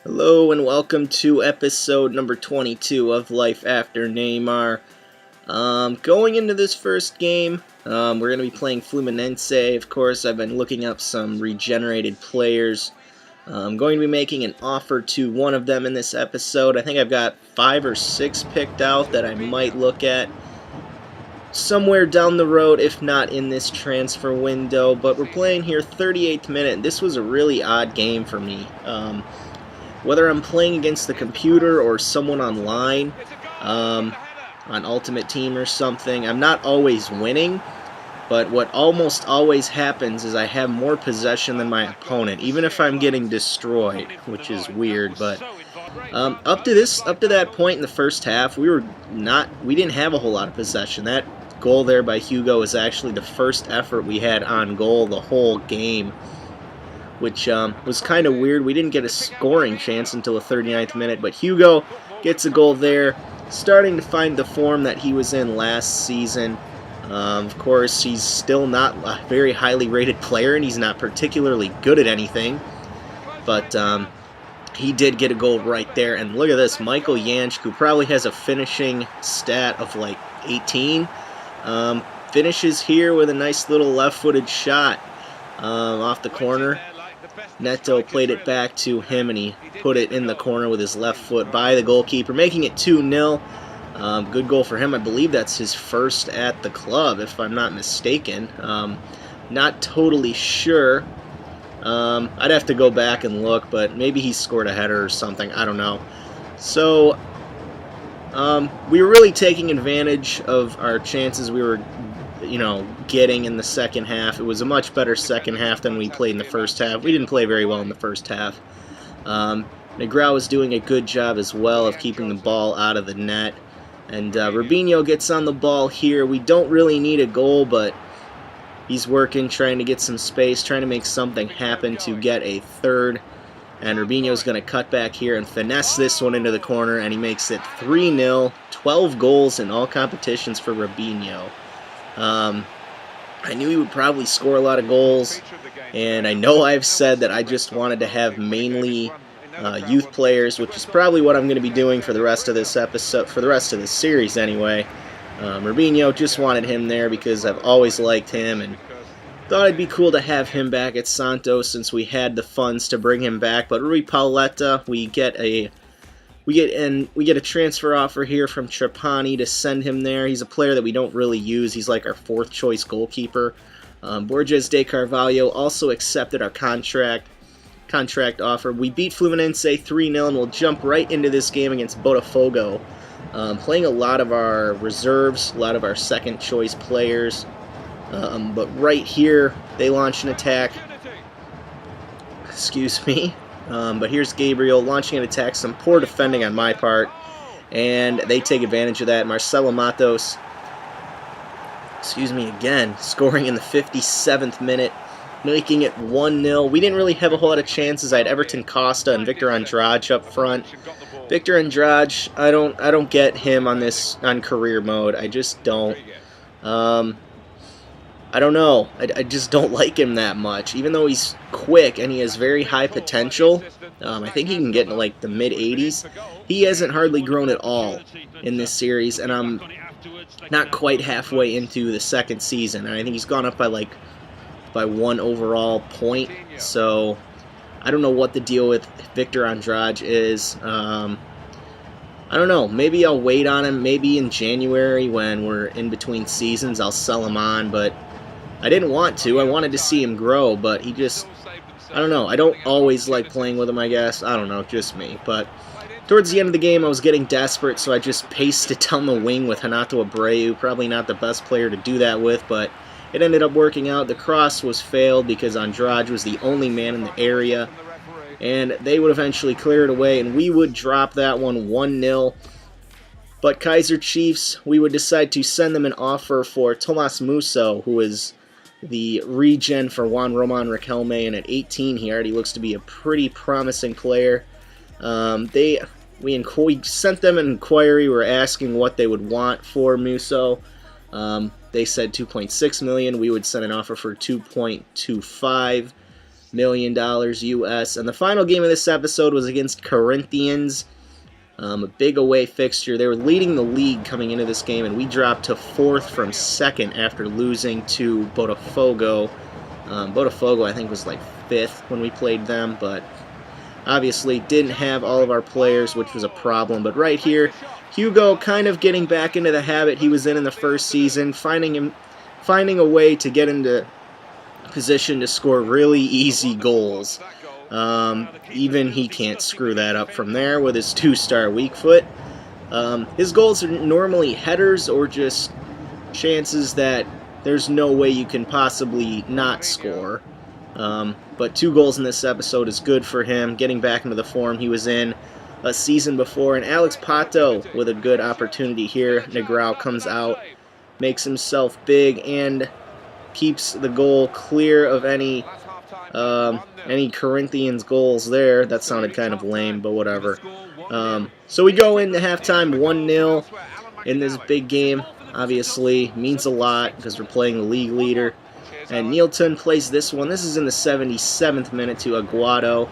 Hello and welcome to episode number 22 of Life After Neymar. Going into this first game, we're going to be playing Fluminense. Of course, I've been looking up some regenerated players. I'm going to be making an offer to one of them in this episode. I think I've got 5 or 6 picked out that I might look at somewhere down the road, if not in this transfer window. But we're playing here 38th minute. This was a really odd game for me. Whether I'm playing against the computer or someone online, on Ultimate Team or something, I'm not always winning, but what almost always happens is I have more possession than my opponent, even if I'm getting destroyed, which is weird. But up to that point in the first half, we didn't have a whole lot of possession. That goal there by Hugo was actually the first effort we had on goal the whole game, which was kind of weird. We didn't get a scoring chance until the 39th minute, but Hugo gets a goal there, starting to find the form that he was in last season. Of course, he's still not a very highly rated player, and he's not particularly good at anything, but he did get a goal right there. And look at this, Michael Jansch, who probably has a finishing stat of like 18, finishes here with a nice little left-footed shot off the corner. Neto played it back to him, and he put it in the corner with his left foot by the goalkeeper, making it 2-0. Good goal for him. I believe that's his first at the club, if I'm not mistaken. Not totally sure. I'd have to go back and look, but maybe he scored a header or something. I don't know. So, we were really taking advantage of our chances we were getting in the second half. It was a much better second half than we played in the first half. We didn't play very well in the first half. Negrão was doing a good job as well of keeping the ball out of the net. And Rubinho gets on the ball here. We don't really need a goal, but he's working, trying to get some space, trying to make something happen to get a third. And Rubinho's going to cut back here and finesse this one into the corner, and he makes it 3-0. 12 goals in all competitions for Rubinho. I knew he would probably score a lot of goals, and I know I've said that I just wanted to have mainly youth players, which is probably what I'm going to be doing for the rest of this episode, for the rest of this series anyway. Rubinho, just wanted him there because I've always liked him, and thought it'd be cool to have him back at Santos since we had the funds to bring him back. But Rui Pauleta, we get a transfer offer here from Trapani to send him there. He's a player that we don't really use. He's like our 4th choice goalkeeper. Borges de Carvalho also accepted our contract offer. We beat Fluminense 3-0, and we'll jump right into this game against Botafogo. Playing a lot of our reserves, a lot of our 2nd choice players. But right here, they launch an attack. Excuse me. But here's Gabriel launching an attack, some poor defending on my part, and they take advantage of that. Marcelo Matos, scoring in the 57th minute, making it 1-0. We didn't really have a whole lot of chances. I had Everton Costa and Victor Andrade up front. Victor Andrade, I don't get him on career mode. I just don't. I don't know. I just don't like him that much. Even though he's quick and he has very high potential, I think he can get into like the mid-80s. He hasn't hardly grown at all in this series, and I'm not quite halfway into the 2nd season. And I think he's gone up by 1 overall point. So I don't know what the deal with Victor Andrade is. I don't know. Maybe I'll wait on him. Maybe in January when we're in between seasons, I'll sell him on, but I didn't want to. I wanted to see him grow, but he just, I don't know. I don't always like playing with him, I guess. I don't know, just me. But towards the end of the game, I was getting desperate, so I just pasted down the wing with Renato Abreu. Probably not the best player to do that with, but it ended up working out. The cross was failed because Andrade was the only man in the area, and they would eventually clear it away, and we would drop that one 1-0. But Kaiser Chiefs, we would decide to send them an offer for Tomas Musso, who is the regen for Juan Roman Riquelme, and at 18 he already looks to be a pretty promising player. We sent them an inquiry. We were asking what they would want for Musso. They said 2.6 million. We would send an offer for 2.25. million US. And the final game of this episode was against Corinthians. A big away fixture. They were leading the league coming into this game, and we dropped to 4th from 2nd after losing to Botafogo. Botafogo, I think, was like 5th when we played them, but obviously didn't have all of our players, which was a problem. But right here, Hugo kind of getting back into the habit he was in the first season, finding a way to get into position to score really easy goals. Even he can't screw that up from there with his 2-star weak foot. His goals are normally headers or just chances that there's no way you can possibly not score. But 2 goals in this episode is good for him, getting back into the form he was in a season before. And Alex Pato with a good opportunity here. Negrão comes out, makes himself big, and keeps the goal clear of any Corinthians goals there. That sounded kind of lame, but whatever. So we go into halftime 1-0 in this big game. Obviously, means a lot because we're playing the league leader. And Neilton plays this one. This is in the 77th minute to Aguado,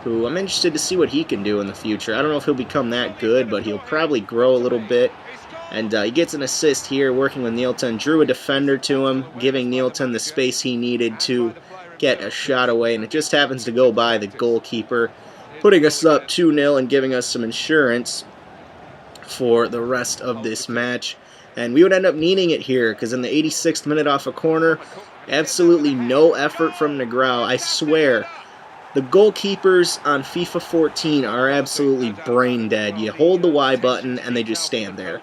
who I'm interested to see what he can do in the future. I don't know if he'll become that good, but he'll probably grow a little bit. And he gets an assist here working with Neilton. Drew a defender to him, giving Neilton the space he needed to get a shot away. And it just happens to go by the goalkeeper, putting us up 2-0 and giving us some insurance for the rest of this match. And we would end up needing it here because in the 86th minute off a corner, absolutely no effort from Negrão. I swear, the goalkeepers on FIFA 14 are absolutely brain dead. You hold the Y button and they just stand there.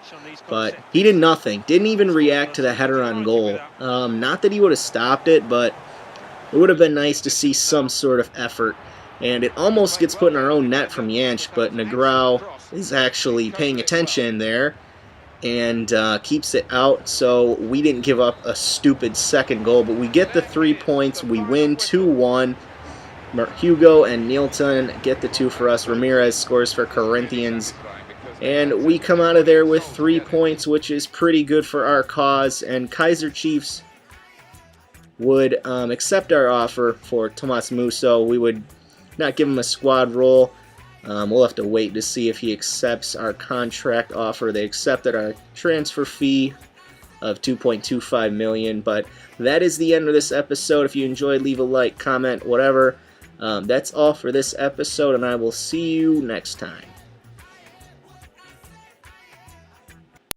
But he did nothing. Didn't even react to the header on goal. Not that he would have stopped it, but it would have been nice to see some sort of effort. And it almost gets put in our own net from Jansch, but Negrão is actually paying attention there and keeps it out. So we didn't give up a stupid second goal, but we get the 3 points. We win 2-1. Hugo and Neilton get the 2 for us. Ramirez scores for Corinthians. And we come out of there with 3 points, which is pretty good for our cause. And Kaiser Chiefs would accept our offer for Tomas Musso. We would not give him a squad role. We'll have to wait to see if he accepts our contract offer. They accepted our transfer fee of $2.25 million. But that is the end of this episode. If you enjoyed, leave a like, comment, whatever. That's all for this episode, and I will see you next time.